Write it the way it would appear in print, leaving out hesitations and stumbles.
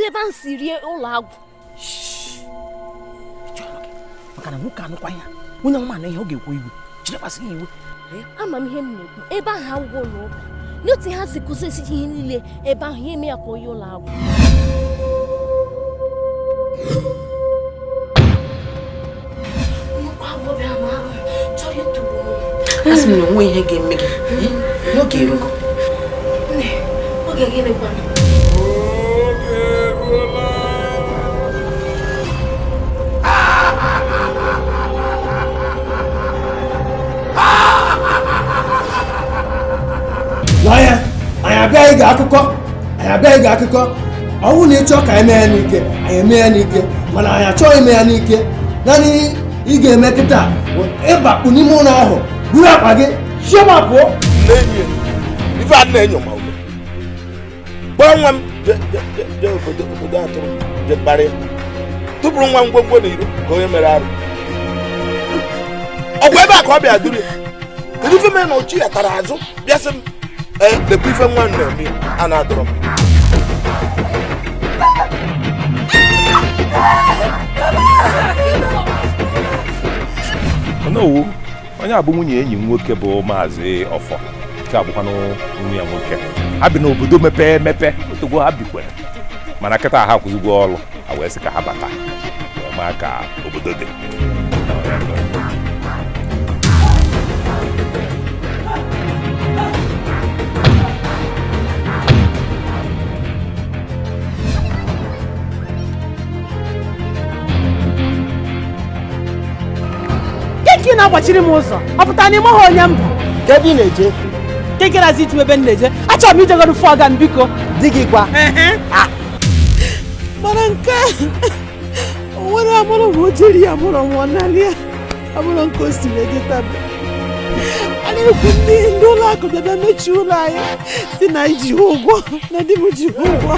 ebe nsirie ụlọ agwụ. Makana nwoke anụkwa ya. Onye ọma na ihe ọ ga-ekwu iwu. Chidebasị iwu. Ama m ihe m na-ekwu. Ebe ahụ agwụ ụlọ ụka. N'otu ha si kụzi ihe niile ebe ahụ ya eme ya ka onye ụlọ agwụ. Asị m na onwe ihe ga-eme gị n'oge erugo. Oge gịnịkwa? Lawyer, anyị abịa ịga akụkọ. Ọ bụrụ na ị chọọ ka anyị mee ya n'ike, anyị eme ya n'ike, mana anyị achọghị ime ya n'ike. Naanị ị ga-eme kịta ịbakpu n'ime ụlọ ahụ, buru akpa gị, chiọmapụọ. Ife a na-enyo ma ụlọ. Gbaa nwa m je obodo atụrụ je kparịa. Tụpụrụ nwa m ngwongwo n'iru ka onye mere arụ. Ọgwụ ebe a ka ọ bịa duru ya. Kedu ife mere na ochi ya tara azụ bịa sị m lekwa ife nwa m na-eme a na-adọrọ m. Onowu, onye abụ nwunye enyi m nwoke bụ Maazị Ọfọ. Nke abụkwanụ nwunye ya nwoke. Ha bi n'obodo mepee emepe, otogbo ha bikwere. Mana kịta ha akwụzigwo ọrụ, ha wee sị ka ha bata. Ma ka obodo dị. Keke na-agbachiri m ụzọ. Ọ pụtara n'ime ha onye m bụ. Kedu ị na-eje? Keke na-azị itu ebe m na-eje. Achọrọ m ijegoro fọgan biko. Di gị gwa. Mana nke o nwere amụrụ m ojeri ya mụrụ nwa n'alịa. Amụrụ nke o siri eje tabi. A na-ekwu ndị ụlọ akụ bịa mechie ụlọ anyị si na iji ụgwọ na di m ji ụgwọ.